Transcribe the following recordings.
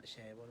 nak share pun.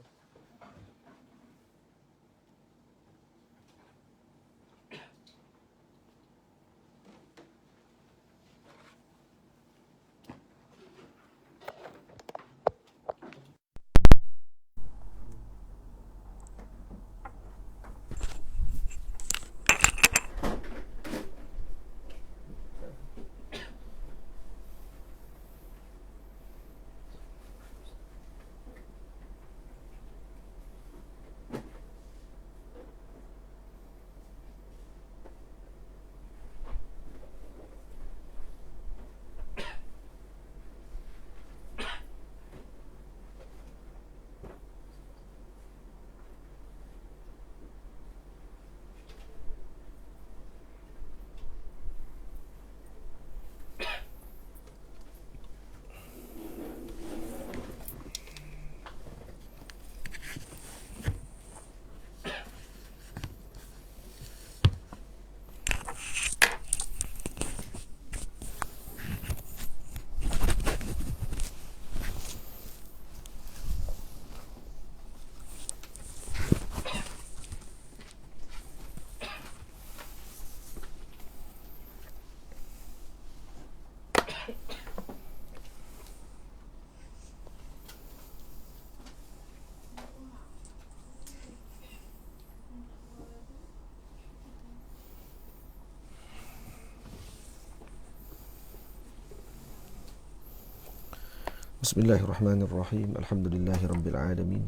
Bismillahirrahmanirrahim. Alhamdulillahirabbil alamin.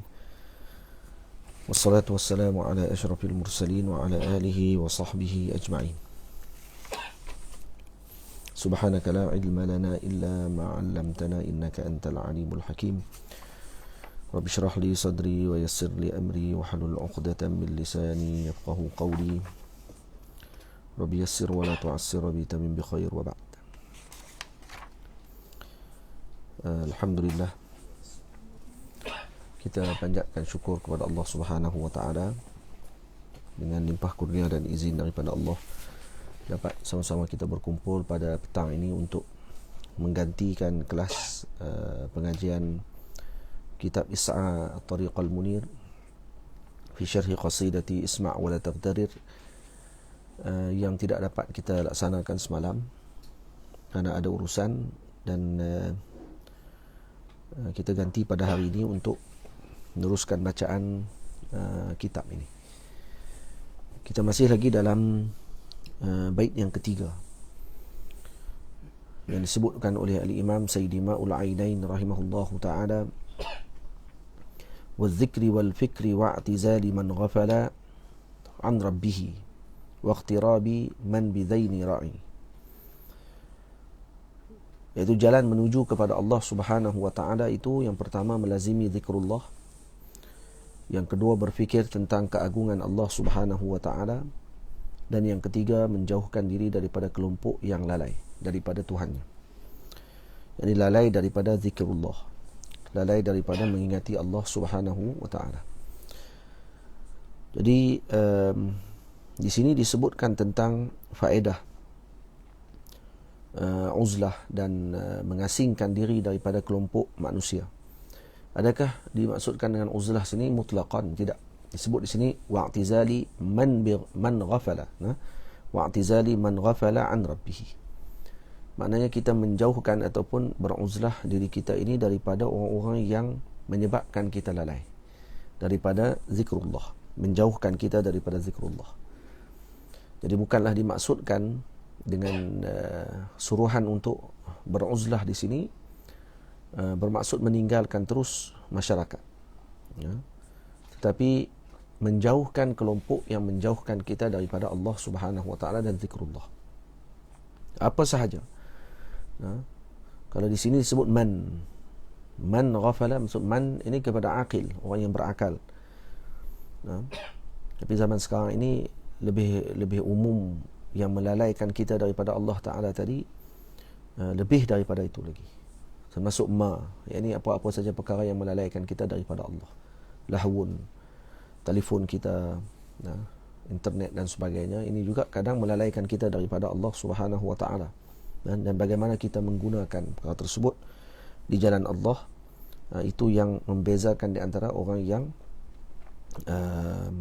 Wassalatu wassalamu ala asyrafil mursalin wa ala alihi wa sahbihi ajma'in. Subhanaka la ilma lana illa ma 'allamtana innaka antal alimul hakim. Rabbi shrah li sadri wa yassir li amri wa hlul 'uqdatam min lisani yafqahu qawli. Rabbi yassir wa la tu'assir bi tamim bi khair wa ba'd. Alhamdulillah, kita panjatkan syukur kepada Allah Subhanahu wa taala dengan limpah kurnia dan izin daripada Allah dapat sama-sama kita berkumpul pada petang ini untuk menggantikan kelas pengajian kitab Is'a At-Tariqal Munir fi syarhi qasidati Isma' wa la Taghtarir yang tidak dapat kita laksanakan semalam kerana ada urusan, dan kita ganti pada hari ini untuk meneruskan bacaan kitab ini. Kita masih lagi dalam bait yang ketiga yang disebutkan oleh Al-Imam Sayyidi Ma'ul Ainain rahimahullahu ta'ala, wal-dhikri wal-fikri wa'tizali man ghafala an rabbihi wa iqtirabi man bidhaini ra'i, iaitu jalan menuju kepada Allah Subhanahu wa taala itu yang pertama melazimi zikrullah, yang kedua berfikir tentang keagungan Allah Subhanahu wa taala, dan yang ketiga menjauhkan diri daripada kelompok yang lalai daripada Tuhannya. Jadi lalai daripada zikrullah, lalai daripada mengingati Allah Subhanahu wa taala. Jadi di sini disebutkan tentang faedah uzlah dan mengasingkan diri daripada kelompok manusia. Adakah dimaksudkan dengan uzlah sini mutlaqan? Tidak. Disebut di sini wa'tizali man ghafala, wa'tizali man ghafala an rabbih. Maknanya kita menjauhkan ataupun beruzlah diri kita ini daripada orang-orang yang menyebabkan kita lalai daripada zikrullah, menjauhkan kita daripada zikrullah. Jadi bukanlah dimaksudkan dengan suruhan untuk beruzlah di sini bermaksud meninggalkan terus masyarakat, ya, tetapi menjauhkan kelompok yang menjauhkan kita daripada Allah Subhanahu wa taala dan zikrullah. Apa sahaja. Ya, kalau di sini disebut man ghafala, maksud man ini kepada aqil, orang yang berakal. Ya, tapi zaman sekarang ini lebih umum yang melalaikan kita daripada Allah Ta'ala tadi, lebih daripada itu lagi, termasuk yakni apa-apa saja perkara yang melalaikan kita daripada Allah, lahwun, telefon kita, internet dan sebagainya, ini juga kadang melalaikan kita daripada Allah Subhanahu wa taala, dan bagaimana kita menggunakan perkara tersebut di jalan Allah Itu yang membezakan di antara orang yang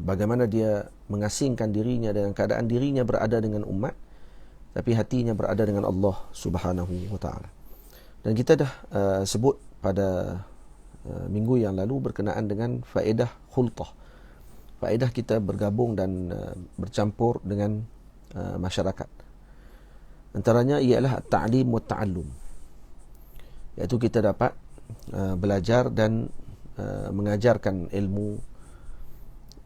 bagaimana dia mengasingkan dirinya dengan keadaan dirinya berada dengan umat, tapi hatinya berada dengan Allah Subhanahu wa taala. Dan kita dah sebut pada minggu yang lalu berkenaan dengan faedah khultah. Faedah kita bergabung dan bercampur dengan masyarakat. Antaranya ialah at-ta'lim wa at-ta'allum. Iaitu kita dapat belajar dan mengajarkan ilmu.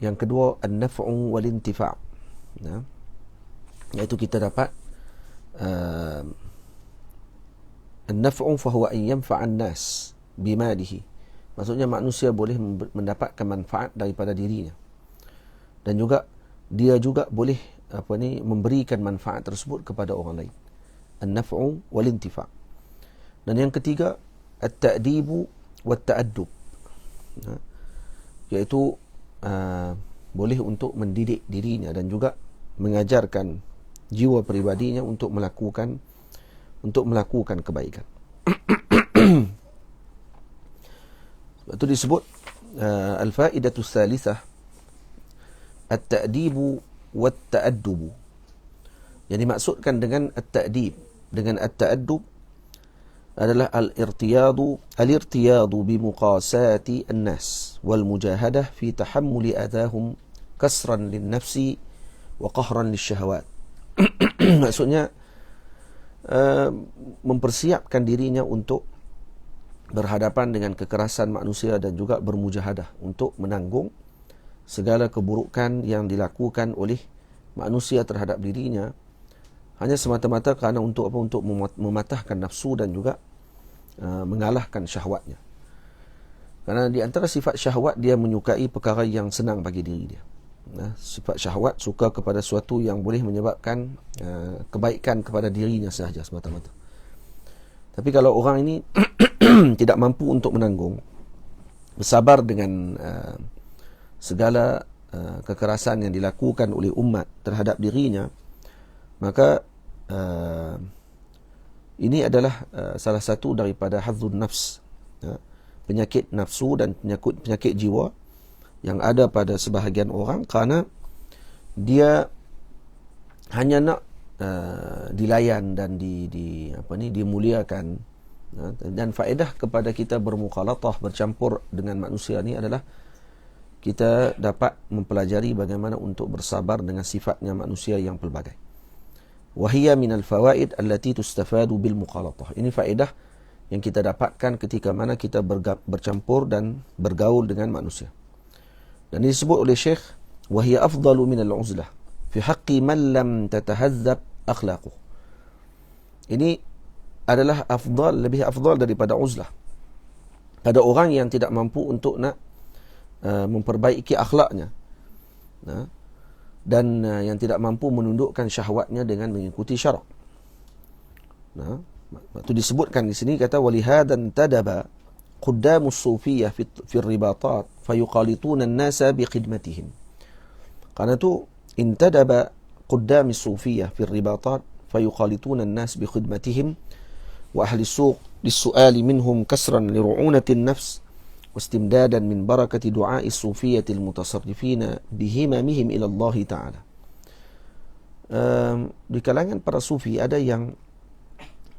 Yang kedua, an-naf'u wal-intifa'. Iaitu kita dapat an-naf'u fahuwa an yanfa'an nas bimalihi. Maksudnya manusia boleh mendapatkan manfaat daripada dirinya. Dan juga dia juga boleh memberikan manfaat tersebut kepada orang lain. An-naf'u wal-intifa'. Dan yang ketiga, at-ta'dibu wat-ta'addub. Iaitu boleh untuk mendidik dirinya dan juga mengajarkan jiwa peribadinya untuk melakukan kebaikan. Sebab itu disebut al-faidatu tsalitsah at-ta'dibu wat-ta'addub. Yang dimaksudkan dengan at-ta'dib, dengan at-ta'addub adalah al-irtiyadu bimuqasati an-nas wal mujahadah fi tahammuli adahum kasran lin-nafsi wa qahran lisyahawat. Maksudnya mempersiapkan dirinya untuk berhadapan dengan kekerasan manusia dan juga bermujahadah untuk menanggung segala keburukan yang dilakukan oleh manusia terhadap dirinya hanya semata-mata kerana untuk mematahkan nafsu dan juga mengalahkan syahwatnya. Kerana di antara sifat syahwat, dia menyukai perkara yang senang bagi diri dia. Sifat syahwat suka kepada sesuatu yang boleh menyebabkan kebaikan kepada dirinya sahaja semata-mata. Tapi kalau orang ini tidak mampu untuk menanggung, bersabar dengan segala kekerasan yang dilakukan oleh umat terhadap dirinya, maka ini adalah salah satu daripada hadzun nafs, penyakit nafsu dan penyakit jiwa yang ada pada sebahagian orang, kerana dia hanya nak dilayan dan dimuliakan. Dan faedah kepada kita bermukhalatah, bercampur dengan manusia ni adalah kita dapat mempelajari bagaimana untuk bersabar dengan sifatnya manusia yang pelbagai. Wahia minal fawaid allati tustafadu bil mukhalatah. Ini faedah yang kita dapatkan ketika mana kita bercampur dan bergaul dengan manusia. Dan ini disebut oleh Syekh, wahia afdalu minal uzlah fi haqqi man lam tatahazzab akhlaquh. Ini adalah lebih afdal daripada uzlah pada orang yang tidak mampu untuk nak memperbaiki akhlaknya, dan yang tidak mampu menundukkan syahwatnya dengan mengikuti syarak. Itu disebutkan di sini, kata walihadan tadaba quddamus sufiyah fi ribatat fayuqalituna an-nasa bikhidmatihim. Karena itu intadaba quddamis sufiyah fi ribatat fayuqalituna an-nas bikhidmatihim wa ahli suq lis-su'ali minhum kasran li ru'unatin nafs wastimdadan min barakati du'a'i sufiyatil mutasarrifina bihimamihim ila Allah Ta'ala. Di kalangan para sufi ada yang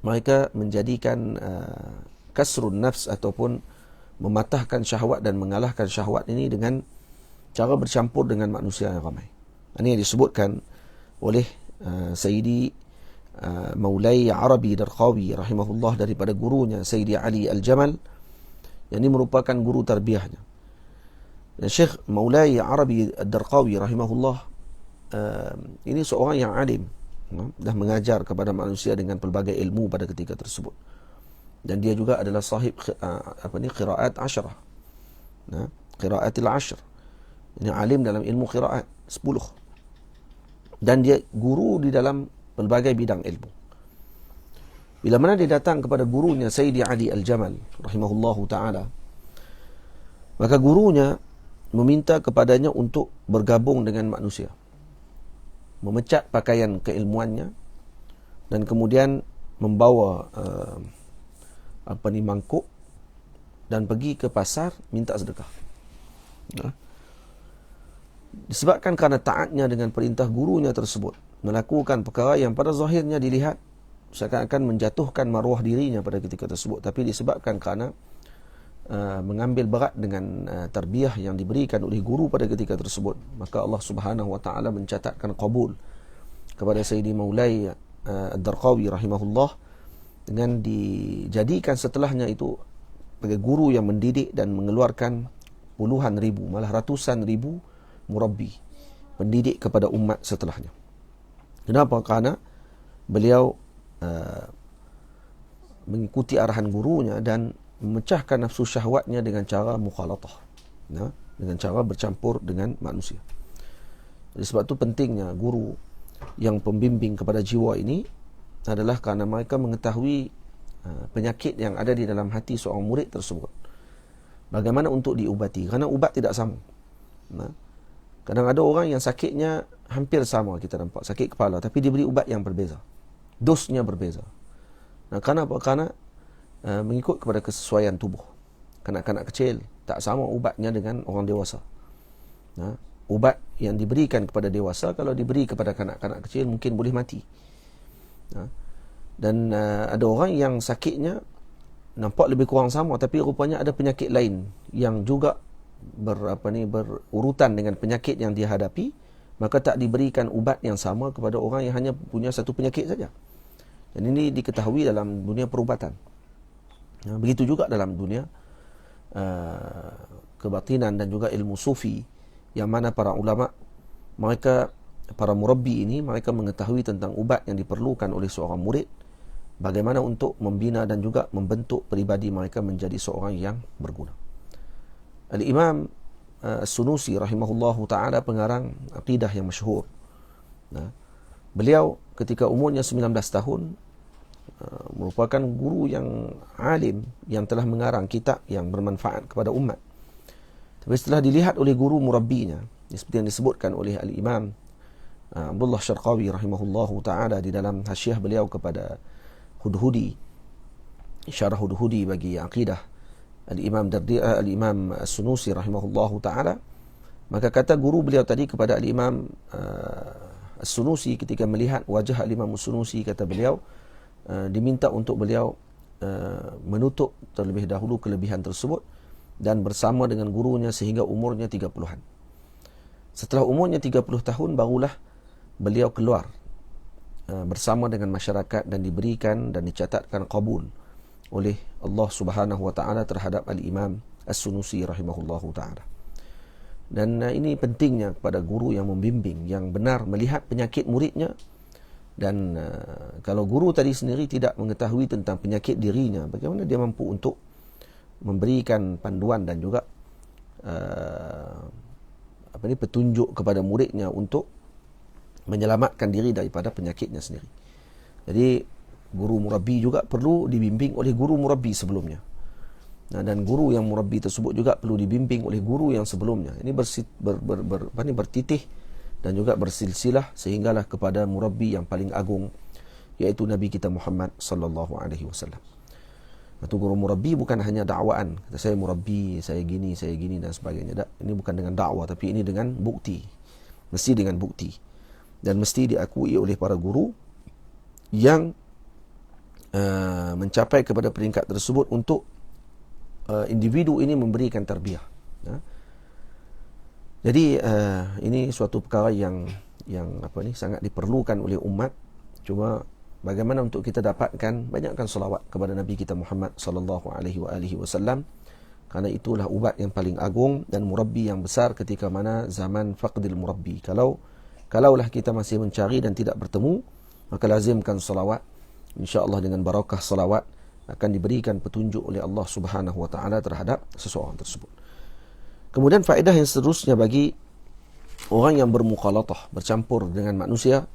mereka menjadikan kasrun nafs ataupun mematahkan syahwat dan mengalahkan syahwat ini dengan cara bercampur dengan manusia yang ramai. Ini yang disebutkan oleh Sayyidi Maulai Arabi Darqawi rahimahullah daripada gurunya Sayyidi Ali Al-Jamal, yang ini merupakan guru tarbiyahnya. Dan Syekh Maulai Arabi Darqawi rahimahullah ini seorang yang alim, dah mengajar kepada manusia dengan pelbagai ilmu pada ketika tersebut. Dan dia juga adalah sahib qiraat 10. Qiraatil 10. Ini alim dalam ilmu qiraat 10. Dan dia guru di dalam pelbagai bidang ilmu. Bila mana dia datang kepada gurunya Sayyidi Ali Al-Jamal rahimahullahu ta'ala, maka gurunya meminta kepadanya untuk bergabung dengan manusia, memecat pakaian keilmuannya, dan kemudian membawa mangkuk dan pergi ke pasar minta sedekah. Disebabkan kerana taatnya dengan perintah gurunya tersebut, melakukan perkara yang pada zahirnya dilihat seakan-akan menjatuhkan maruah dirinya pada ketika tersebut, tapi disebabkan kerana mengambil berat dengan tarbiyah yang diberikan oleh guru pada ketika tersebut, maka Allah Subhanahu wa taala mencatatkan qabul kepada Sayyidi Maulai Ad-Darqawi rahimahullah, dengan dijadikan setelahnya itu sebagai guru yang mendidik dan mengeluarkan puluhan ribu, malah ratusan ribu murabbi, pendidik kepada umat setelahnya. Kenapa? Kerana beliau mengikuti arahan gurunya dan memecahkan nafsu syahwatnya dengan cara mukhalatah, dengan cara bercampur dengan manusia. Jadi sebab itu pentingnya guru yang pembimbing kepada jiwa ini adalah kerana mereka mengetahui penyakit yang ada di dalam hati seorang murid tersebut, bagaimana untuk diubati, kerana ubat tidak sama. Kadang ada orang yang sakitnya hampir sama, kita nampak sakit kepala, tapi diberi ubat yang berbeza, dosnya berbeza. Kerana apa? Kerana mengikut kepada kesesuaian tubuh. Kanak-kanak kecil tak sama ubatnya dengan orang dewasa. Ubat yang diberikan kepada dewasa, kalau diberi kepada kanak-kanak kecil mungkin boleh mati. Dan ada orang yang sakitnya nampak lebih kurang sama, tapi rupanya ada penyakit lain yang juga berurutan dengan penyakit yang dia hadapi, maka tak diberikan ubat yang sama kepada orang yang hanya punya satu penyakit saja. Dan ini diketahui dalam dunia perubatan. Begitu juga dalam dunia kebatinan dan juga ilmu sufi, yang mana para ulama, mereka, para murabbi ini, mereka mengetahui tentang ubat yang diperlukan oleh seorang murid, bagaimana untuk membina dan juga membentuk peribadi mereka menjadi seorang yang berguna. Al-Imam As-Sunusi rahimahullahu ta'ala, pengarang aqidah yang masyhur, beliau ketika umurnya 19 tahun merupakan guru yang alim, yang telah mengarang kitab yang bermanfaat kepada umat. Tapi setelah dilihat oleh guru murabbinya, seperti yang disebutkan oleh Al-Imam Abdullah Syarqawi rahimahullahu ta'ala di dalam hasyiah beliau kepada Hudhudi, syarah Hudhudi bagi aqidah Al-Imam As-Sunusi rahimahullahu ta'ala, maka kata guru beliau tadi kepada Al-Imam As-Sunusi, ketika melihat wajah Al-Imam As-Sunusi, kata beliau, diminta untuk beliau menutup terlebih dahulu kelebihan tersebut dan bersama dengan gurunya sehingga umurnya 30-an. Setelah umurnya 30 tahun barulah beliau keluar bersama dengan masyarakat dan diberikan dan dicatatkan qabul oleh Allah Subhanahu wa taala terhadap Al-Imam As-Sunusi rahimahullahu taala. Dan ini pentingnya kepada guru yang membimbing, yang benar melihat penyakit muridnya. Dan kalau guru tadi sendiri tidak mengetahui tentang penyakit dirinya, bagaimana dia mampu untuk memberikan panduan dan juga petunjuk kepada muridnya untuk menyelamatkan diri daripada penyakitnya sendiri. Jadi guru murabbi juga perlu dibimbing oleh guru murabbi sebelumnya. Dan guru yang murabbi tersebut juga perlu dibimbing oleh guru yang sebelumnya. Ini bertitih dan juga bersilsilah sehinggalah kepada murabbi yang paling agung, iaitu Nabi kita Muhammad sallallahu alaihi wasallam. Atau guru murabbi bukan hanya dakwaan, kata saya murabbi, saya gini dan sebagainya. Ini bukan dengan dakwah, tapi ini dengan bukti. Mesti dengan bukti. Dan mesti diakui oleh para guru yang mencapai kepada peringkat tersebut untuk individu ini memberikan tarbiyah. Jadi ini suatu perkara yang sangat diperlukan oleh umat. Cuma bagaimana untuk kita dapatkan, banyakkan selawat kepada Nabi kita Muhammad sallallahu alaihi wasallam, kerana itulah ubat yang paling agung dan murabbi yang besar ketika mana zaman faqdil murabbi. Kalaulah kita masih mencari dan tidak bertemu, maka lazimkan selawat. InsyaAllah dengan barakah selawat akan diberikan petunjuk oleh Allah Subhanahu wa taala terhadap seseorang tersebut. Kemudian faedah yang seterusnya bagi orang yang bermukhalatah, bercampur dengan manusia,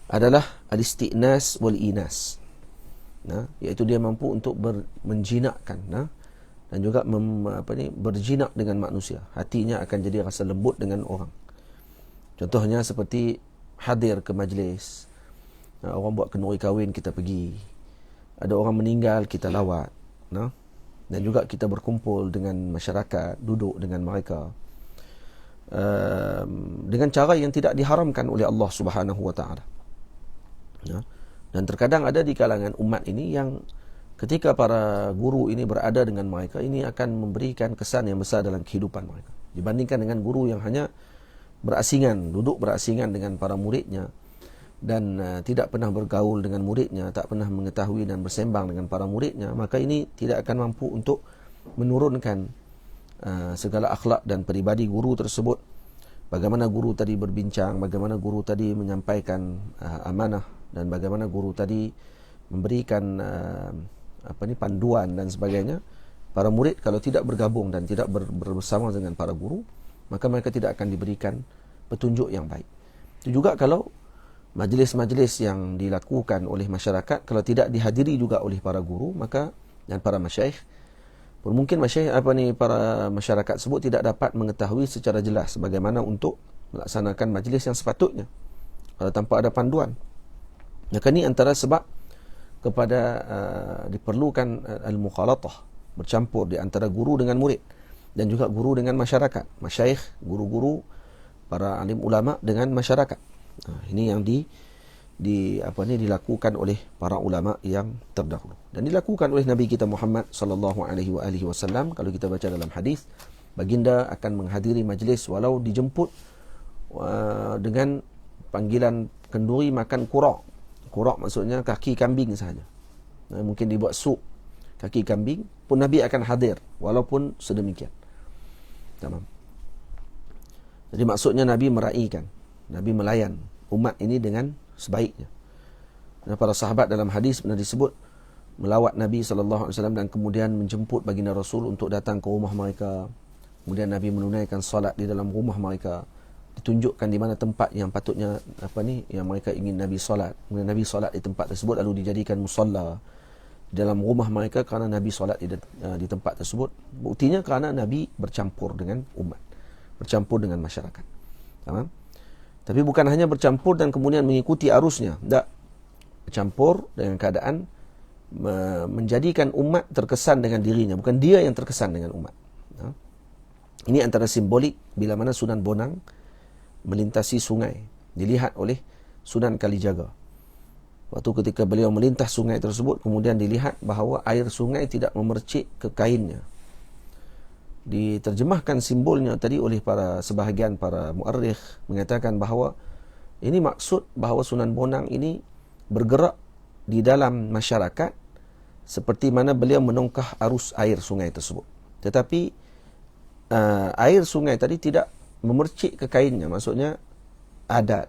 adalah al-isti'nas wal-inas. Iaitu dia mampu untuk menjinakkan dan juga berjinak dengan manusia. Hatinya akan jadi rasa lembut dengan orang. Contohnya seperti hadir ke majlis. Orang buat kenduri kahwin, kita pergi. Ada orang meninggal, kita lawat. dan juga kita berkumpul dengan masyarakat, duduk dengan mereka dengan cara yang tidak diharamkan oleh Allah Subhanahu wa taala. Ya. Dan terkadang ada di kalangan umat ini yang ketika para guru ini berada dengan mereka, ini akan memberikan kesan yang besar dalam kehidupan mereka dibandingkan dengan guru yang hanya berasingan, duduk berasingan dengan para muridnya dan tidak pernah bergaul dengan muridnya, tak pernah mengetahui dan bersembang dengan para muridnya. Maka ini tidak akan mampu untuk menurunkan segala akhlak dan peribadi guru tersebut. Bagaimana guru tadi berbincang, bagaimana guru tadi menyampaikan amanah, dan bagaimana guru tadi memberikan panduan dan sebagainya. Para murid kalau tidak bergabung dan tidak bersama dengan para guru, maka mereka tidak akan diberikan petunjuk yang baik. Itu juga kalau majlis-majlis yang dilakukan oleh masyarakat kalau tidak dihadiri juga oleh para guru, maka dan para masyayikh, mungkin para masyarakat tersebut tidak dapat mengetahui secara jelas bagaimana untuk melaksanakan majlis yang sepatutnya kalau tanpa ada panduan. Maka ini antara sebab kepada diperlukan al-mukhalatah, bercampur di antara guru dengan murid dan juga guru dengan masyarakat, masyayikh, guru-guru, para alim ulama dengan masyarakat. Ini yang dilakukan oleh para ulama yang terdahulu dan dilakukan oleh Nabi kita Muhammad sallallahu alaihi wasallam. Kalau kita baca dalam hadis, baginda akan menghadiri majlis walau dijemput dengan panggilan kenduri makan kurak. Kurak maksudnya kaki kambing sahaja. Mungkin dibuat sup kaki kambing pun Nabi akan hadir walaupun sedemikian. Tamam. Jadi maksudnya Nabi meraihkan, Nabi melayan umat ini dengan sebaiknya. Dan para sahabat dalam hadis pernah disebut melawat Nabi SAW dan kemudian menjemput baginda Rasul untuk datang ke rumah mereka. Kemudian Nabi menunaikan solat di dalam rumah mereka, ditunjukkan di mana tempat yang patutnya yang mereka ingin Nabi solat. Kemudian Nabi solat di tempat tersebut, lalu dijadikan musalla di dalam rumah mereka kerana Nabi solat di tempat tersebut. Buktinya kerana Nabi bercampur dengan umat, bercampur dengan masyarakat. Tamam? Tapi bukan hanya bercampur dan kemudian mengikuti arusnya. Tak. Bercampur dengan keadaan menjadikan umat terkesan dengan dirinya. Bukan dia yang terkesan dengan umat. Ini antara simbolik bila mana Sunan Bonang melintasi sungai. Dilihat oleh Sunan Kalijaga. Waktu ketika beliau melintas sungai tersebut, kemudian dilihat bahawa air sungai tidak memercik ke kainnya. Diterjemahkan simbolnya tadi oleh sebahagian para muarrikh, mengatakan bahawa ini maksud bahawa Sunan Bonang ini bergerak di dalam masyarakat seperti mana beliau menongkah arus air sungai tersebut. Tetapi air sungai tadi tidak memercik ke kainnya, maksudnya adat.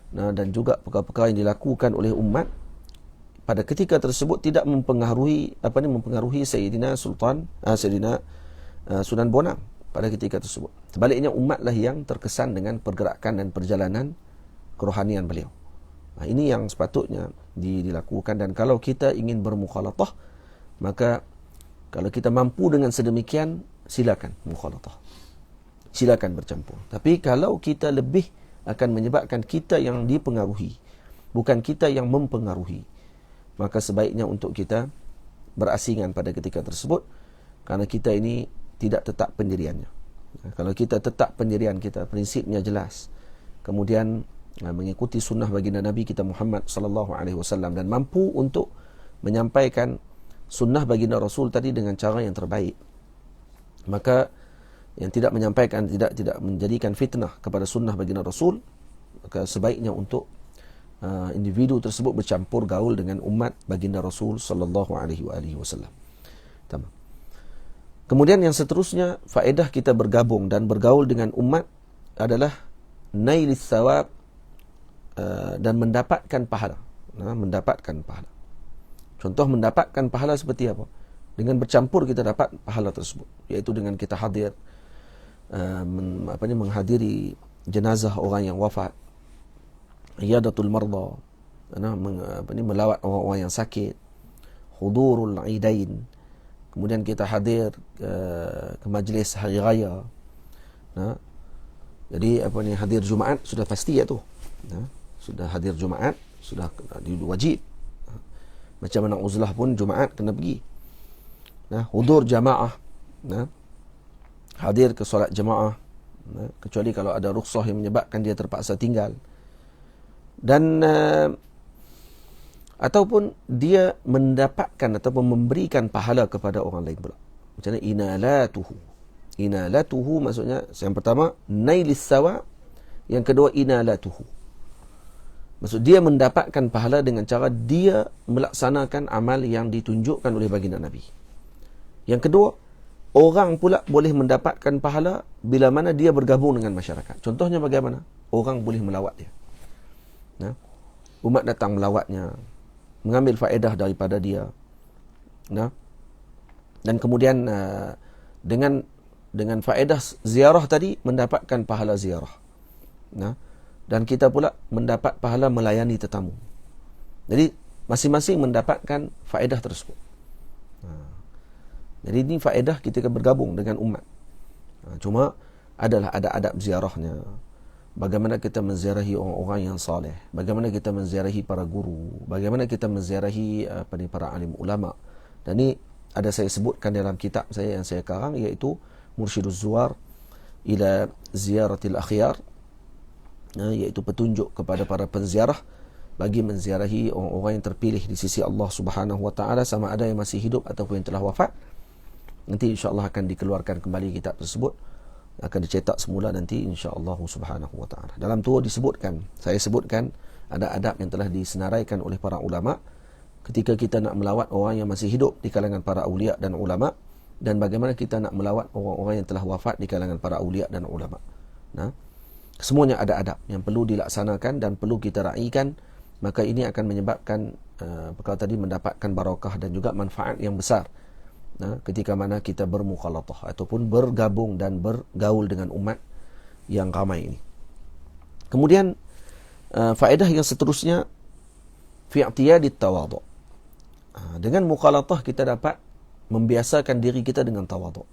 Dan juga perkara-perkara yang dilakukan oleh umat pada ketika tersebut tidak mempengaruhi Sayyidina Sunan Bonang pada ketika tersebut. Sebaliknya umatlah yang terkesan dengan pergerakan dan perjalanan kerohanian beliau. Ini yang sepatutnya dilakukan, dan kalau kita ingin bermukhalatah, maka kalau kita mampu dengan sedemikian, silakan mukhalatah. Silakan bercampur. Tapi kalau kita lebih akan menyebabkan kita yang dipengaruhi, bukan kita yang mempengaruhi, maka sebaiknya untuk kita berasingan pada ketika tersebut, kerana kita ini tidak tetap pendiriannya. Kalau kita tetap pendirian kita, prinsipnya jelas, kemudian mengikuti sunnah baginda Nabi kita Muhammad sallallahu alaihi wasallam dan mampu untuk menyampaikan sunnah baginda Rasul tadi dengan cara yang terbaik, maka yang tidak menyampaikan, tidak menjadikan fitnah kepada sunnah baginda Rasul, maka sebaiknya untuk individu tersebut bercampur gaul dengan umat baginda Rasul sallallahu alaihi wasallam. Tamam. Kemudian yang seterusnya, faedah kita bergabung dan bergaul dengan umat adalah nailis thawab, dan mendapatkan pahala. Mendapatkan pahala. Contoh mendapatkan pahala seperti apa? Dengan bercampur kita dapat pahala tersebut, iaitu dengan kita hadir, menghadiri jenazah orang yang wafat, iyadatul marda, melawat orang-orang yang sakit, hudurul aidain, kemudian kita hadir ke majlis hari raya. Jadi hadir Jumaat sudah pasti ya tu. Sudah hadir Jumaat, sudah wajib. Macam mana uzlah pun Jumaat kena pergi. hudur jamaah, hadir ke solat jamaah, kecuali kalau ada rukhsah yang menyebabkan dia terpaksa tinggal, dan ataupun dia mendapatkan ataupun memberikan pahala kepada orang lain pula. Macam mana? Inalatuhu maksudnya, yang pertama nailis sawa, yang kedua inalatuhu. Maksud dia mendapatkan pahala dengan cara dia melaksanakan amal yang ditunjukkan oleh baginda Nabi. Yang kedua, orang pula boleh mendapatkan pahala bila mana dia bergabung dengan masyarakat. Contohnya bagaimana? Orang boleh melawat dia. Umat datang melawatnya, mengambil faedah daripada dia. Dan kemudian dengan faedah ziarah tadi mendapatkan pahala ziarah. Dan kita pula mendapat pahala melayani tetamu. Jadi masing-masing mendapatkan faedah tersebut. Jadi ini faedah ketika bergabung dengan umat. Cuma adalah ada adab ziarahnya. Bagaimana kita menziarahi orang-orang yang saleh, bagaimana kita menziarahi para guru, bagaimana kita menziarahi para alim ulama. Dan ini ada saya sebutkan dalam kitab saya yang saya karang, iaitu Mursyiduz Zuwar ila Ziyaratil Akhyar, iaitu petunjuk kepada para penziarah bagi menziarahi orang-orang yang terpilih di sisi Allah Subhanahu wa taala, sama ada yang masih hidup ataupun yang telah wafat. Nanti insya-Allah akan dikeluarkan kembali kitab tersebut, akan dicetak semula nanti insya-Allah Subhanahu wa taala. Dalam tu disebutkan, saya sebutkan ada adab yang telah disenaraikan oleh para ulama ketika kita nak melawat orang yang masih hidup di kalangan para aulia dan ulama, dan bagaimana kita nak melawat orang-orang yang telah wafat di kalangan para aulia dan ulama. Semuanya ada adab yang perlu dilaksanakan dan perlu kita raikan, maka ini akan menyebabkan perkara tadi mendapatkan barakah dan juga manfaat yang besar ketika mana kita bermukhalatah ataupun bergabung dan bergaul dengan umat yang ramai ini. Kemudian faedah yang seterusnya, fi i'tiyadit tawadhu. Dengan mukhalatah kita dapat membiasakan diri kita dengan tawadhu.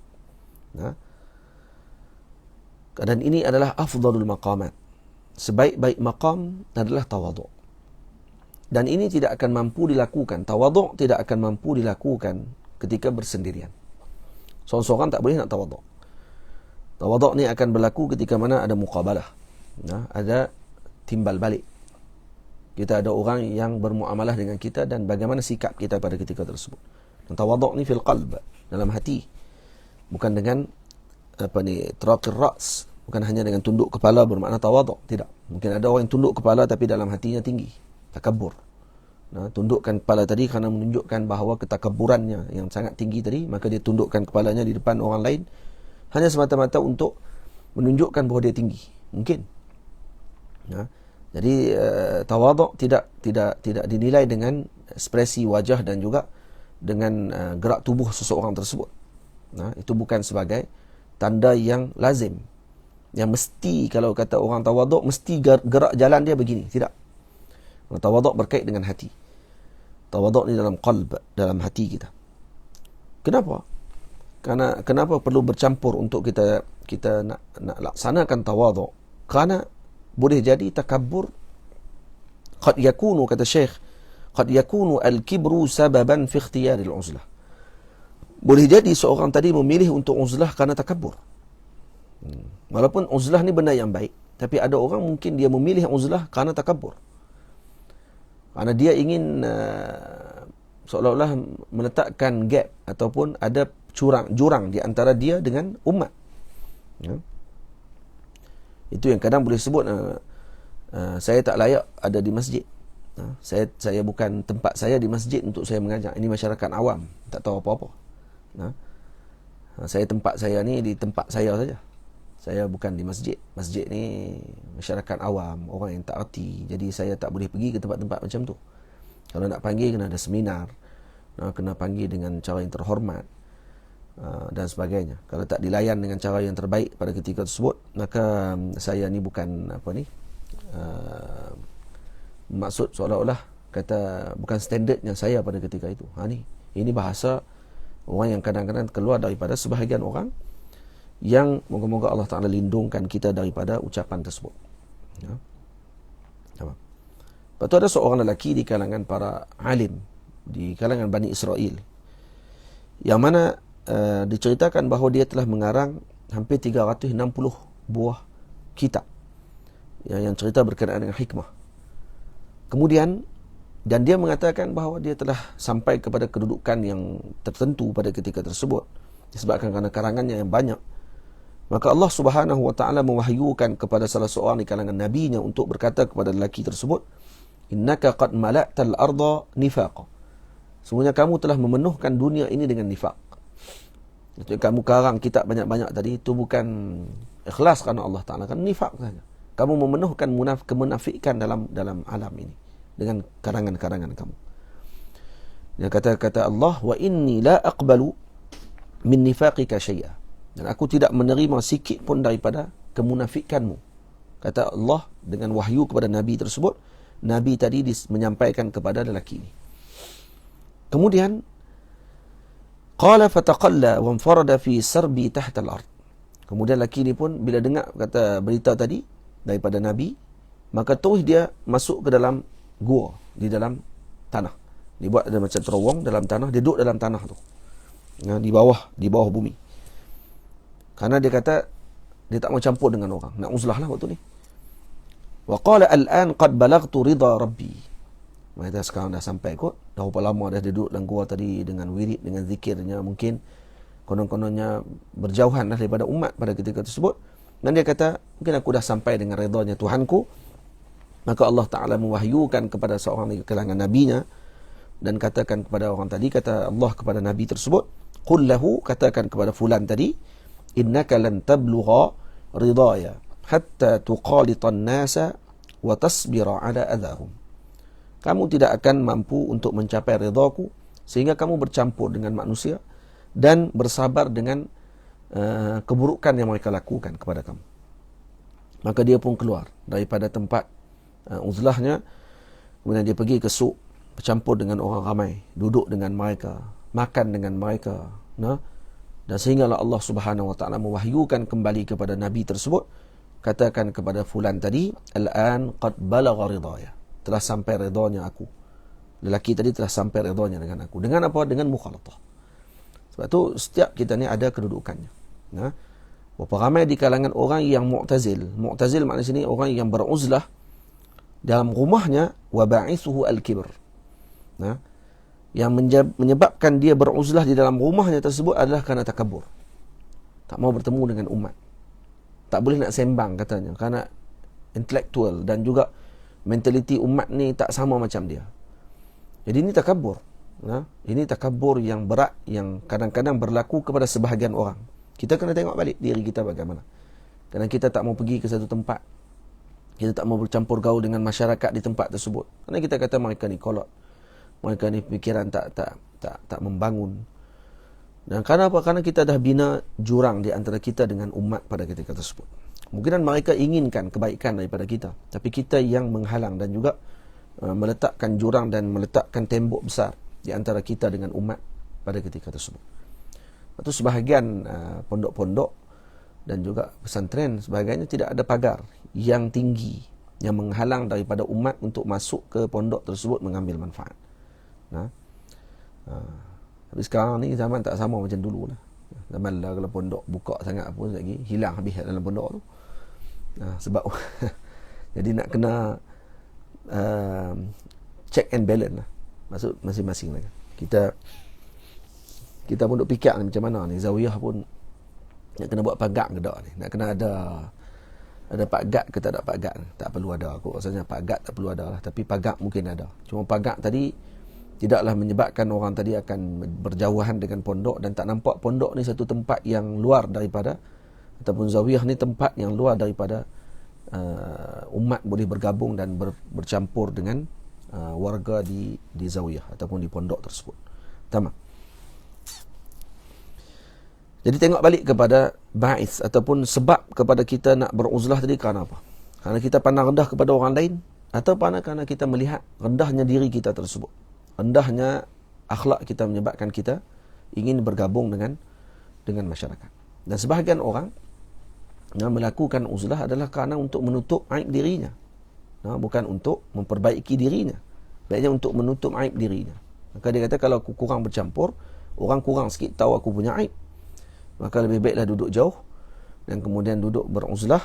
Dan ini adalah afdalul maqamat. Sebaik-baik maqam adalah tawadhu. Dan ini tidak akan mampu dilakukan, tawadhu tidak akan mampu dilakukan ketika bersendirian. Seorang-seorang tak boleh nak tawadhu. Tawadhu ni akan berlaku ketika mana ada muqabalah. Ada timbal balik. Kita ada orang yang bermuamalah dengan kita dan bagaimana sikap kita pada ketika tersebut. Dan tawadhu ni fil qalb, dalam hati. Bukan dengan traqir ra's, bukan hanya dengan tunduk kepala bermakna tawaduk, tidak. Mungkin ada orang yang tunduk kepala tapi dalam hatinya tinggi, takabur. Tundukkan kepala tadi kerana menunjukkan bahawa ketakaburannya yang sangat tinggi tadi, maka dia tundukkan kepalanya di depan orang lain hanya semata-mata untuk menunjukkan bahawa dia tinggi. Mungkin. Jadi tawaduk tidak dinilai dengan ekspresi wajah dan juga dengan gerak tubuh seseorang tersebut. Itu bukan sebagai tanda yang lazim, yang mesti kalau kata orang tawaduk mesti gerak jalan dia begini. Tidak. Tawaduk berkait dengan hati. Tawaduk ni dalam qalb, dalam hati kita. Kenapa? Kenapa perlu bercampur untuk kita nak laksanakan tawaduk? Kerana boleh jadi takabbur qad yakunu, kata Syekh, qad yakunu al-kibru sababan fi ikhtiyaril uzlah. Boleh jadi seorang tadi memilih untuk uzlah kerana takabur. Walaupun uzlah ni benda yang baik, tapi ada orang mungkin dia memilih uzlah kerana takabur. Kerana dia ingin seolah-olah meletakkan gap ataupun ada jurang di antara dia dengan umat. Itu yang kadang boleh sebut saya tak layak ada di masjid. Saya bukan tempat saya di masjid untuk saya mengajar. Ini masyarakat awam, tak tahu apa-apa. Tempat saya ni di tempat saya saja. Saya bukan di masjid. Masjid ni masyarakat awam, orang yang tak erti. Jadi saya tak boleh pergi ke tempat-tempat macam tu. Kalau nak panggil kena ada seminar, kena panggil dengan cara yang terhormat dan sebagainya. Kalau tak dilayan dengan cara yang terbaik pada ketika tersebut, maka saya ni bukan maksud seolah-olah kata bukan standardnya saya pada ketika itu. Ini bahasa orang yang kadang-kadang keluar daripada sebahagian orang yang moga-moga Allah Ta'ala lindungkan kita daripada ucapan tersebut. Lepas tu ada seorang lelaki di kalangan para alim, di kalangan Bani Israel, yang mana diceritakan bahawa dia telah mengarang hampir 360 buah kitab yang cerita berkenaan dengan hikmah. Kemudian, dan dia mengatakan bahawa dia telah sampai kepada kedudukan yang tertentu pada ketika tersebut disebabkan kerana karangannya yang banyak. Maka Allah Subhanahu wa taala mewahyukan kepada salah seorang di kalangan nabinya untuk berkata kepada lelaki tersebut, innaka qad mala'tal arda nifaqa. Sungguhnya kamu telah memenuhkan dunia ini dengan nifaq. Itu kamu karang kitab banyak-banyak tadi, itu bukan ikhlas kerana Allah Ta'ala, kan nifaq saja. Kamu memenuhkan kemunafikan dalam alam ini dengan karangan-karangan kamu. Dia kata Allah, wa inni la aqbalu min nifaqika syai'a. Dan aku tidak menerima sikit pun daripada kemunafikanmu. Kata Allah dengan wahyu kepada Nabi tersebut. Nabi tadi menyampaikan kepada lelaki ini. Kemudian qala fataqalla wa anfarada fi sarbi tahta al-ard. Kemudian lelaki ini pun bila dengar kata berita tadi daripada Nabi, maka terus dia masuk ke dalam gua, di dalam tanah. Dibuat ada macam terowong dalam tanah, dia duduk dalam tanah tu. Di bawah bumi. Karena dia kata dia tak mau campur dengan orang. Nak uzlah lah waktu ni. Wa qala al-an qad balagtu ridha rabbi. Mereka sekarang dah sampai kot. Dah berapa lama dah duduk dalam gua tadi dengan wirid, dengan zikirnya. Mungkin konon-kononnya berjauhan daripada umat pada ketika tersebut. Dan dia kata, mungkin aku dah sampai dengan redanya Tuhanku. Maka Allah Ta'ala mewahyukan kepada seorang di kalangan nabinya. Dan katakan kepada orang tadi, kata Allah kepada Nabi tersebut, qul lahu, katakan kepada fulan tadi, innaka lan tablugha ridaya hatta tuqalitan nasa wa tasbira ala adahum. Kamu tidak akan mampu untuk mencapai redaku sehingga kamu bercampur dengan manusia dan bersabar dengan keburukan yang mereka lakukan kepada kamu. Maka dia pun keluar daripada tempat uzlahnya. Kemudian dia pergi ke suk, bercampur dengan orang ramai, duduk dengan mereka, makan dengan mereka. Dan sehinggalah Allah Subhanahu wa taala mewahyukan kembali kepada Nabi tersebut, katakan kepada fulan tadi, al-an qad balagha ridaya. Telah sampai redanya aku. Lelaki tadi telah sampai redanya dengan aku. Dengan apa? Dengan mukhalatah. Sebab tu setiap kita ni ada kedudukannya. Berapa ramai di kalangan orang yang mu'tazil. Mu'tazil maknanya sini orang yang beruzlah dalam rumahnya, wa ba'ithuhu al-kibr. Yang menyebabkan dia beruzlah di dalam rumahnya tersebut adalah kerana takabur. Tak mau bertemu dengan umat. Tak boleh nak sembang katanya. Kerana intelektual dan juga mentaliti umat ni tak sama macam dia. Jadi ini takabur. Ini takabur yang berat yang kadang-kadang berlaku kepada sebahagian orang. Kita kena tengok balik diri kita bagaimana. Kerana kita tak mau pergi ke satu tempat. Kita tak mau bercampur gaul dengan masyarakat di tempat tersebut. Kerana kita kata mereka ni kolot. Mereka ni fikiran tak membangun. Dan kerana apa? Kerana kita dah bina jurang di antara kita dengan umat pada ketika tersebut. Mungkin mereka inginkan kebaikan daripada kita, tapi kita yang menghalang dan juga meletakkan jurang dan meletakkan tembok besar di antara kita dengan umat pada ketika tersebut. Lepas tu sebahagian pondok-pondok dan juga pesantren sebagainya tidak ada pagar yang tinggi yang menghalang daripada umat untuk masuk ke pondok tersebut mengambil manfaat. Tapi sekarang ni zaman tak sama macam dulu lah. Zaman lah kalau pondok buka sangat pun lagi hilang habis dalam pondok tu. Sebab jadi nak kena check and balance lah. Maksud masing-masing lah. Kita pun duk fikir ni macam mana ni. Zawiyah pun nak kena buat pagar ke tak ni. Nak kena ada pagar ke tak ada pagar. Tak perlu ada. Aku rasanya pagar tak perlu ada lah. Tapi pagar mungkin ada. Cuma pagar tadi tidaklah menyebabkan orang tadi akan berjauhan dengan pondok dan tak nampak pondok ni satu tempat yang luar daripada, ataupun zawiyah ni tempat yang luar daripada umat boleh bergabung dan bercampur dengan warga di zawiyah ataupun di pondok tersebut. Tamam. Jadi tengok balik kepada ba'is ataupun sebab kepada kita nak beruzlah tadi kerana apa? Kerana kita pandang rendah kepada orang lain atau kerana kita melihat rendahnya diri kita tersebut. Rendahnya akhlak kita menyebabkan kita ingin bergabung dengan masyarakat. Dan sebahagian orang yang melakukan uzlah adalah kerana untuk menutup aib dirinya. Bukan untuk memperbaiki dirinya. Baiknya untuk menutup aib dirinya. Maka dia kata kalau aku kurang bercampur, orang kurang sikit tahu aku punya aib, maka lebih baiklah duduk jauh dan kemudian duduk beruzlah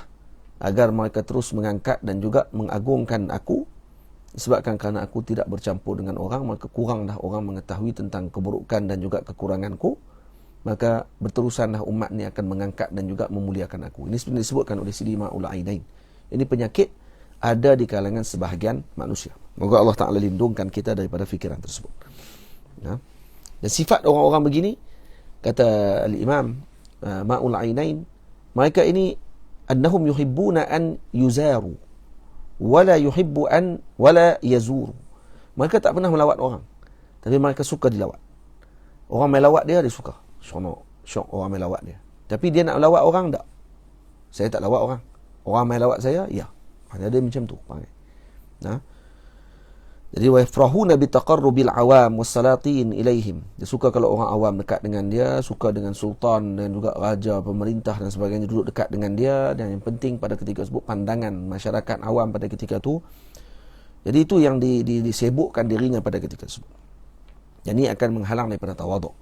agar mereka terus mengangkat dan juga mengagungkan aku. Disebabkan kerana aku tidak bercampur dengan orang, maka kuranglah orang mengetahui tentang keburukan dan juga kekuranganku, maka berterusanlah umat ni akan mengangkat dan juga memuliakan aku. Ini sebenarnya disebutkan oleh Sidi Ma'ul Ainain. Ini penyakit ada di kalangan sebahagian manusia. Moga Allah Ta'ala lindungkan kita daripada fikiran tersebut. Ya. Dan sifat orang-orang begini, kata Al-Imam Ma'ul Ainain, mereka ini annahum yuhibbuna an yuzaru wala yuhibbu an wala yazuru. Mereka tak pernah melawat orang, tapi mereka suka dilawat. Orang main lawat dia suka. Syok orang main lawat dia. Tapi dia nak lawat orang tak? Saya tak lawat orang. Orang main lawat saya, ya. Ada macam tu panggil. Nah. Jadi wa yafrahuna bi taqarrubil awam wassalatin ilaihim. Dia suka kalau orang awam dekat dengan dia, suka dengan sultan dan juga raja, pemerintah dan sebagainya duduk dekat dengan dia, dan yang penting pada ketika tersebut pandangan masyarakat awam pada ketika itu. Jadi itu yang disebutkan dirinya pada ketika tersebut. Dan ini akan menghalang daripada tawaduk.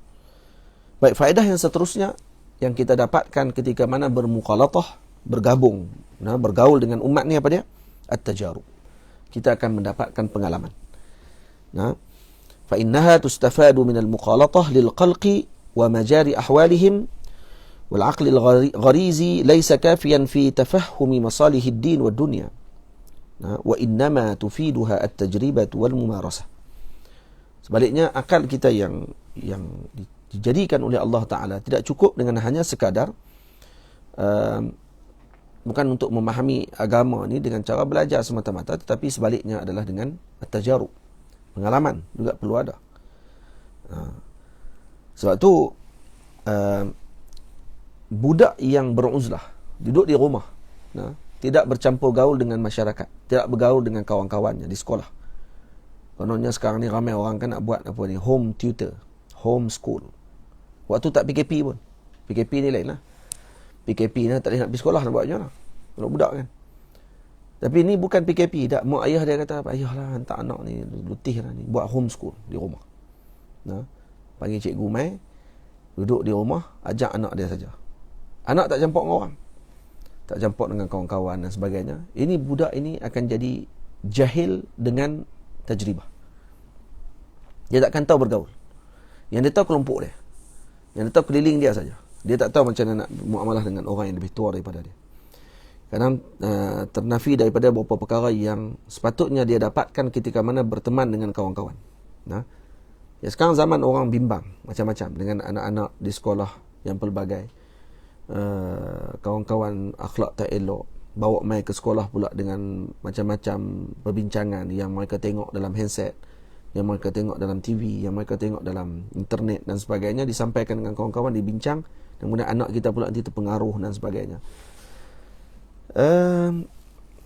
Baik, faedah yang seterusnya yang kita dapatkan ketika mana bermukhalatah, bergabung, bergaul dengan umat ni apa dia? At-tajarub. Kita akan mendapatkan pengalaman. Fa innaha tustafadu min al-mukhalatah lil qalqi wa majari ahwalihim wal aqli al-gharizi laysa kafiyan fi tafahhumi masalih ad-din wad dunya. Wa innama tufiduha at-tajribah wal mumarasah. Sebaliknya akal kita yang dijadikan oleh Allah Ta'ala tidak cukup dengan hanya sekadar bukan untuk memahami agama ni dengan cara belajar semata-mata, tetapi sebaliknya adalah dengan tajarub. Pengalaman juga perlu ada. Sebab tu budak yang beruzlah, duduk di rumah, tidak bercampur gaul dengan masyarakat, tidak bergaul dengan kawan-kawannya di sekolah. Kononnya sekarang ni ramai orang kan nak buat apa ni, home tutor, home school. Waktu tak PKP pun. PKP ni lain lah. PKP ni tak boleh nak pergi sekolah, nak buat macam mana? Kalau budak kan. Tapi ni bukan PKP. Tak, mak ayah dia kata, ayah lah hantar anak ni, letih lah ni, buat homeschool di rumah. Panggil cikgu mai, duduk di rumah, ajak anak dia saja. Anak tak campur dengan orang, tak campur dengan kawan-kawan dan sebagainya. Ini budak ini akan jadi jahil dengan tajribah. Dia takkan tahu bergaul. Yang dia tahu kelompok dia, yang dia tahu keliling dia saja. Dia tak tahu macam mana nak muamalah dengan orang yang lebih tua daripada dia. Kadang ternafi daripada beberapa perkara yang sepatutnya dia dapatkan ketika mana berteman dengan kawan-kawan. Ya, sekarang zaman orang bimbang macam-macam dengan anak-anak di sekolah yang pelbagai. Kawan-kawan akhlak tak elok, bawa mai ke sekolah pula dengan macam-macam perbincangan yang mereka tengok dalam handset, yang mereka tengok dalam TV, yang mereka tengok dalam internet dan sebagainya, disampaikan dengan kawan-kawan, dibincang. Kemudian anak kita pula nanti terpengaruh dan sebagainya.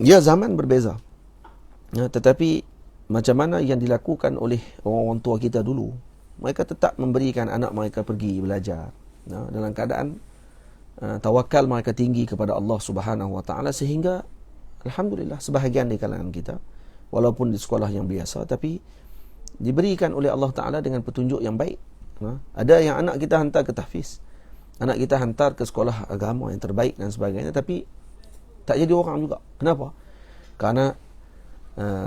Ya, zaman berbeza. Tetapi macam mana yang dilakukan oleh orang-orang tua kita dulu, mereka tetap memberikan anak mereka pergi belajar dalam keadaan tawakal mereka tinggi kepada Allah Subhanahu Wa Taala, sehingga alhamdulillah sebahagian di kalangan kita walaupun di sekolah yang biasa tapi diberikan oleh Allah Taala dengan petunjuk yang baik. Ada yang anak kita hantar ke tahfiz, anak kita hantar ke sekolah agama yang terbaik dan sebagainya, tapi tak jadi orang juga. Kenapa? Karena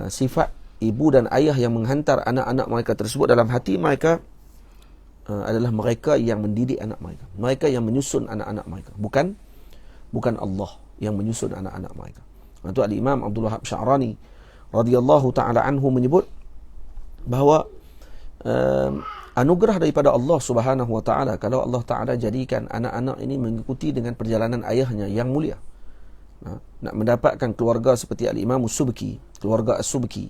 sifat ibu dan ayah yang menghantar anak-anak mereka tersebut dalam hati mereka adalah mereka yang mendidik anak mereka, mereka yang menyusun anak-anak mereka, bukan Allah yang menyusun anak-anak mereka. Itu Al-Imam Abdul Wahab Sya'rani radhiyallahu ta'ala anhu menyebut bahawa anugerah daripada Allah Subhanahu Wa Ta'ala kalau Allah Ta'ala jadikan anak-anak ini mengikuti dengan perjalanan ayahnya yang mulia. Nak mendapatkan keluarga seperti Al-Imam As-Subki, keluarga As-Subki,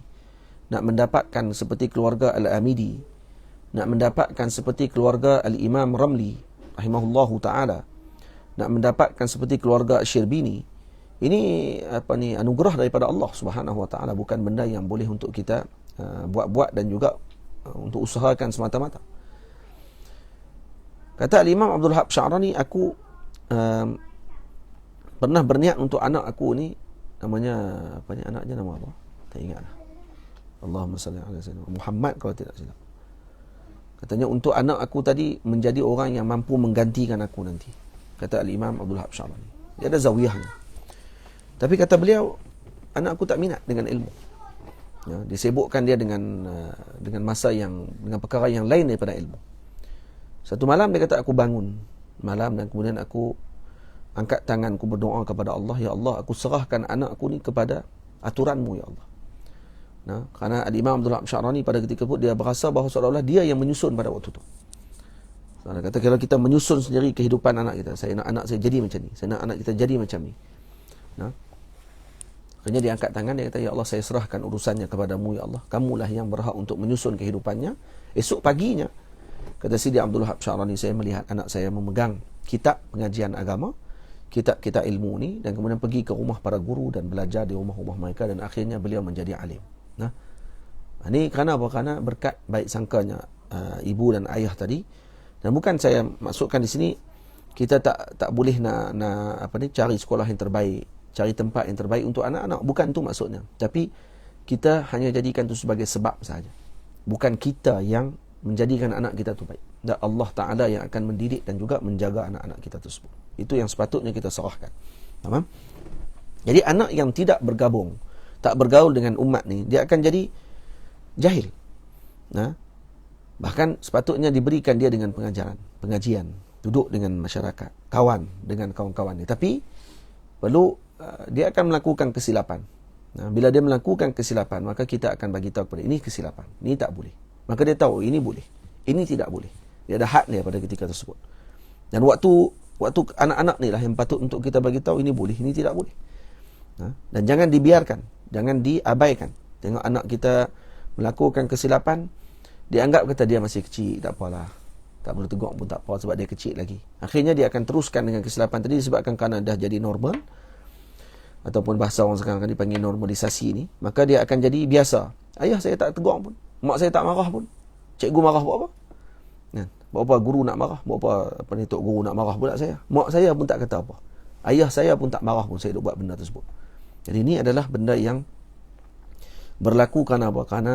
nak mendapatkan seperti keluarga Al-Amidi, nak mendapatkan seperti keluarga Al-Imam Ramli rahimahullahu ta'ala, nak mendapatkan seperti keluarga Asy-Syirbini. Ini anugerah daripada Allah Subhanahu Wa Ta'ala, bukan benda yang boleh untuk kita buat-buat dan juga untuk usahakan semata-mata. Kata Al-Imam Abdul Wahab Sya'rani, aku pernah berniat untuk anak aku ni, namanya anak dia nama apa? Tak ingat lah. Allahumma salli ala sayyidina Muhammad kalau tidak silap. Katanya untuk anak aku tadi menjadi orang yang mampu menggantikan aku nanti. Kata Al-Imam Abdul Wahab Syarani. Dia ada zawiyahnya. Tapi kata beliau, anak aku tak minat dengan ilmu. Ya, disibukkan dia dengan masa yang, dengan perkara yang lain daripada ilmu. Satu malam dia kata, aku bangun malam dan kemudian aku angkat tangan, aku berdoa kepada Allah, ya Allah, aku serahkan anak aku ni kepada aturanmu, ya Allah. Nah, kerana Al-Imam Abdul Wahab Syarani pada ketika itu dia berasa bahawa seolah-olah dia yang menyusun pada waktu itu. Dia kata kalau kita menyusun sendiri kehidupan anak kita, saya nak anak saya jadi macam ni, saya nak anak kita jadi macam ni. Nah, akhirnya dia angkat tangan, dia kata, ya Allah, saya serahkan urusannya kepadamu, ya Allah. Kamulah yang berhak untuk menyusun kehidupannya. Esok paginya, kata Sidi Abdul Wahab Syarani, saya melihat anak saya memegang kitab pengajian agama, kitab-kitab ilmu ni, dan kemudian pergi ke rumah para guru dan belajar di rumah-rumah mereka, dan akhirnya beliau menjadi alim. Nah, ini kerana apa? Kerana berkat baik sangkanya ibu dan ayah tadi. Dan bukan saya masukkan di sini kita tak boleh nak cari sekolah yang terbaik, cari tempat yang terbaik untuk anak-anak, bukan itu maksudnya. Tapi kita hanya jadikan itu sebagai sebab saja. Bukan kita yang menjadikan anak kita itu baik. Dan Allah Taala yang akan mendidik dan juga menjaga anak-anak kita tersebut. Itu yang sepatutnya kita serahkan. Faham? Jadi anak yang tidak bergabung, tak bergaul dengan umat ni, dia akan jadi jahil. Nah, bahkan sepatutnya diberikan dia dengan pengajian, duduk dengan masyarakat, kawan dengan kawan-kawan ni. Tapi perlu dia akan melakukan kesilapan. Nah, bila dia melakukan kesilapan, maka kita akan bagi tahu kepada ini kesilapan, ini tak boleh. Maka dia tahu ini boleh, ini tidak boleh. Dia ada hak dia pada ketika tersebut. Dan waktu anak-anak ni lah yang patut untuk kita bagi tahu ini boleh, ini tidak boleh. Nah, dan jangan dibiarkan, jangan diabaikan. Tengok anak kita melakukan kesilapan, dianggap kata dia masih kecil, tak apalah, tak boleh tegur pun tak apa sebab dia kecil lagi. Akhirnya dia akan teruskan dengan kesilapan tadi disebabkan kerana dah jadi normal, ataupun bahasa orang sekarang kan dipanggil normalisasi ni, maka dia akan jadi biasa. Ayah saya tak tegur pun, mak saya tak marah pun, cikgu marah buat apa? Kan? Buat apa guru nak marah? Buat apa tok guru nak marah pula saya? Mak saya pun tak kata apa. Ayah saya pun tak marah pun saya duk buat benda tersebut. Jadi ini adalah benda yang berlaku kerana apa? Kerana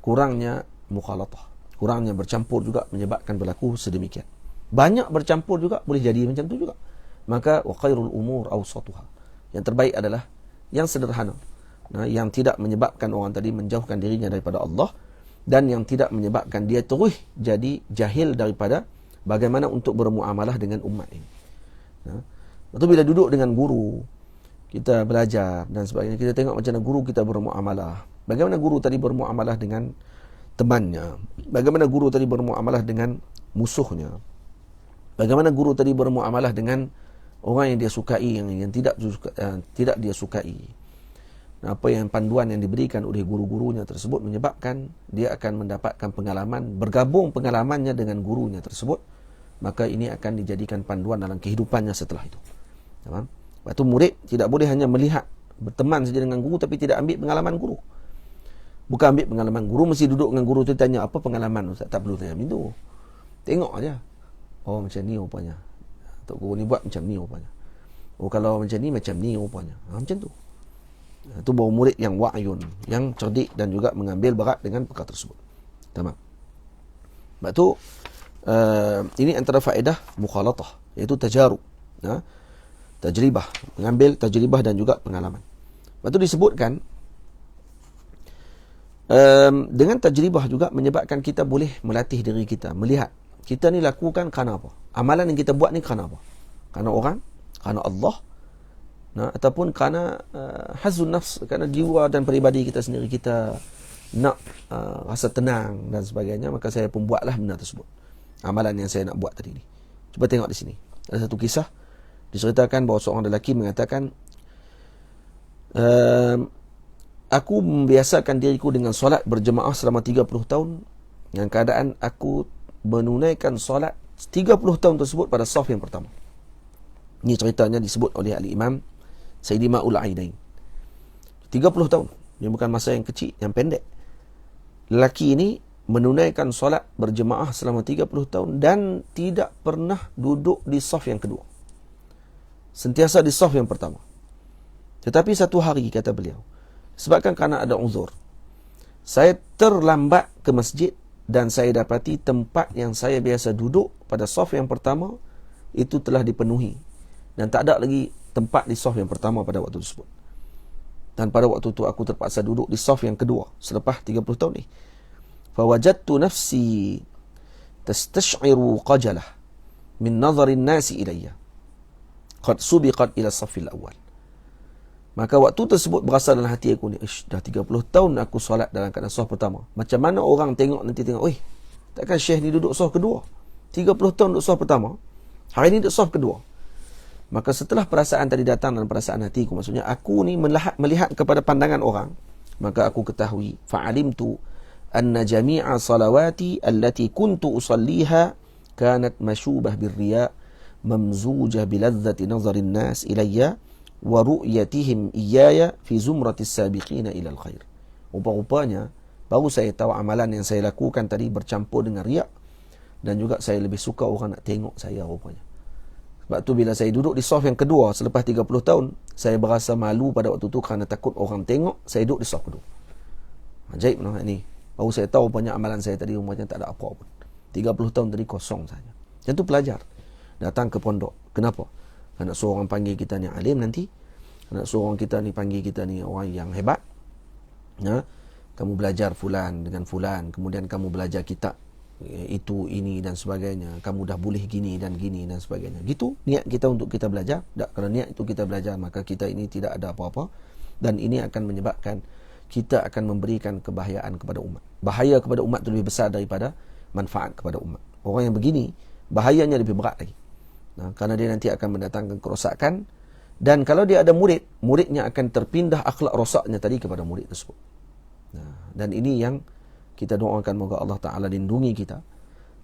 kurangnya mukhalatah, kurangnya bercampur juga menyebabkan berlaku sedemikian. Banyak bercampur juga boleh jadi macam tu juga. Maka wa khairul umur awsatuha. Yang terbaik adalah yang sederhana. Nah, yang tidak menyebabkan orang tadi menjauhkan dirinya daripada Allah dan yang tidak menyebabkan dia terus jadi jahil daripada bagaimana untuk bermuamalah dengan umat ini. Nah, lepas tu bila duduk dengan guru, kita belajar dan sebagainya, kita tengok macam mana guru kita bermuamalah. Bagaimana guru tadi bermuamalah dengan temannya. Bagaimana guru tadi bermuamalah dengan musuhnya. Bagaimana guru tadi bermuamalah dengan orang yang dia sukai, yang tidak dia sukai. Apa yang panduan yang diberikan oleh guru-gurunya tersebut menyebabkan dia akan mendapatkan pengalaman, bergabung pengalamannya dengan gurunya tersebut, maka ini akan dijadikan panduan dalam kehidupannya setelah itu. Faham? Lepas tu murid tidak boleh hanya melihat, berteman saja dengan guru tapi tidak ambil pengalaman guru. Bukan ambil pengalaman guru, mesti duduk dengan guru tu tanya, apa pengalaman Ustaz? Tak perlu tanya macam tu. Tengok aja. Oh macam ni rupanya. Tok guru ni buat macam ni rupanya. Oh kalau macam ni rupanya. Macam tu. Itu baru murid yang wa'yun, yang cerdik dan juga mengambil berat dengan perkara tersebut. Tamam. Sebab tu ini antara faedah mukhalatah, iaitu tajarub. Tajribah, mengambil tajribah dan juga pengalaman. Lepas tu disebutkan dengan tajribah juga menyebabkan kita boleh melatih diri kita, melihat kita ni lakukan kerana apa, amalan yang kita buat ni kerana apa, kerana orang, kerana Allah, ataupun kerana hazun nafs, kerana jiwa dan peribadi kita sendiri, kita nak rasa tenang dan sebagainya, maka saya pun buatlah benda tersebut, amalan yang saya nak buat tadi ni. Cuba tengok di sini ada satu kisah diceritakan bahawa seorang lelaki mengatakan, aku membiasakan diriku dengan solat berjemaah selama 30 tahun, yang keadaan aku menunaikan solat 30 tahun tersebut pada saf yang pertama. Ini ceritanya disebut oleh Al-Imam Sayyidi Ma'ul Aidain. 30 tahun, ini bukan masa yang kecil, yang pendek. Lelaki ini menunaikan solat berjemaah selama 30 tahun dan tidak pernah duduk di saf yang kedua. Sentiasa di saf yang pertama. Tetapi satu hari, kata beliau, sebabkan kerana ada uzur, saya terlambat ke masjid dan saya dapati tempat yang saya biasa duduk pada saf yang pertama itu telah dipenuhi dan tak ada lagi tempat di saf yang pertama pada waktu tersebut. Dan pada waktu itu aku terpaksa duduk di saf yang kedua selepas 30 tahun ni. Fawajadtu nafsi tastash'iru qajalah min nazarin nasi ilayya qad subiqat ila safil awal. Maka waktu tersebut berasa dalam hati aku ni, dah 30 tahun aku solat dalam keadaan saf pertama. Macam mana orang tengok nanti tengok, takkan Syekh ni duduk saf kedua? 30 tahun duduk saf pertama, hari ni duduk saf kedua. Maka setelah perasaan tadi datang dan perasaan hatiku, maksudnya aku ni melihat kepada pandangan orang, maka aku ketahui, fa'alimtu anna jami'a salawati allati kuntu usalliha kanat masyubah birriya mamzujah biladzati nazarin nas ilayya wa ru'yatihim iyaya fi zumratis sabiqina ilal khair. Rupa-rupanya baru saya tahu amalan yang saya lakukan tadi bercampur dengan riak, dan juga saya lebih suka orang nak tengok saya rupanya. Sebab tu bila saya duduk di saf yang kedua selepas 30 tahun, saya berasa malu pada waktu tu kerana takut orang tengok saya duduk di saf kedua. Ajaib nah ni. Baru saya tahu banyak amalan saya tadi rupanya tak ada apa pun. 30 tahun tadi kosong saja. Yang tu pelajar datang ke pondok. Kenapa? Nak suruh orang panggil kita ni alim nanti, nak suruh orang kita ni panggil kita ni orang yang hebat. Kamu belajar fulan dengan fulan, kemudian kamu belajar kitab itu, ini dan sebagainya, kamu dah boleh gini dan sebagainya. Gitu niat kita untuk kita belajar. Tak, kalau niat itu kita belajar, maka kita ini tidak ada apa-apa, dan ini akan menyebabkan kita akan memberikan kebahayaan kepada umat. Bahaya kepada umat itu lebih besar daripada manfaat kepada umat. Orang yang begini bahayanya lebih berat lagi. Kerana dia nanti akan mendatangkan kerosakan, dan kalau dia ada murid, muridnya akan terpindah akhlak rosaknya tadi kepada murid tersebut. Dan ini yang kita doakan, moga Allah Ta'ala lindungi kita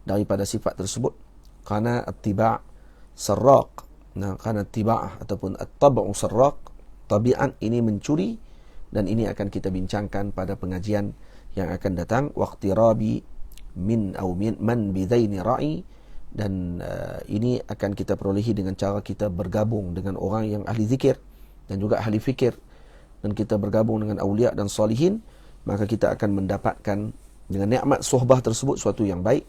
daripada sifat tersebut. Kerana attiba' sarraq, kerana attiba'ah ataupun at-tab'u sarraq, tabiat ini mencuri, dan ini akan kita bincangkan pada pengajian yang akan datang. Waqtirabi min man bidaini ra'i, dan ini akan kita perolehi dengan cara kita bergabung dengan orang yang ahli zikir dan juga ahli fikir, dan kita bergabung dengan awliya dan salihin, maka kita akan mendapatkan dengan nikmat sohbah tersebut suatu yang baik.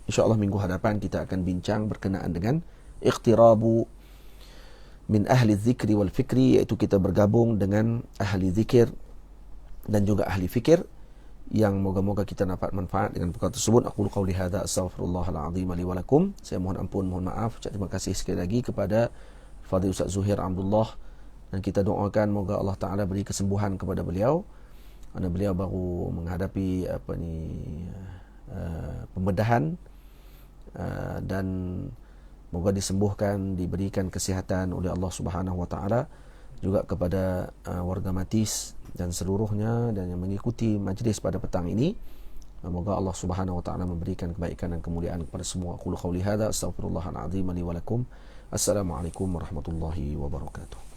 InsyaAllah minggu hadapan kita akan bincang berkenaan dengan iqtirabu min ahli zikri wal fikri, iaitu kita bergabung dengan ahli zikir dan juga ahli fikir, yang moga-moga kita dapat manfaat dengan perkara tersebut. Aku qauli hadza, astaghfirullahal azim li wa lakum. Saya mohon ampun, mohon maaf. Terima kasih sekali lagi kepada Fadil Ustaz Zuhair Abdullah, dan kita doakan moga Allah Taala beri kesembuhan kepada beliau, kerana beliau baru menghadapi pembedahan, dan moga disembuhkan, diberikan kesihatan oleh Allah Subhanahu wa taala. Juga kepada warga Matis dan seluruhnya dan yang mengikuti majlis pada petang ini, moga Allah Subhanahu wa taala memberikan kebaikan dan kemuliaan kepada semua. Qul qauli hadza, astaghfirullahal azim li wa lakum. Assalamualaikum warahmatullahi wabarakatuh.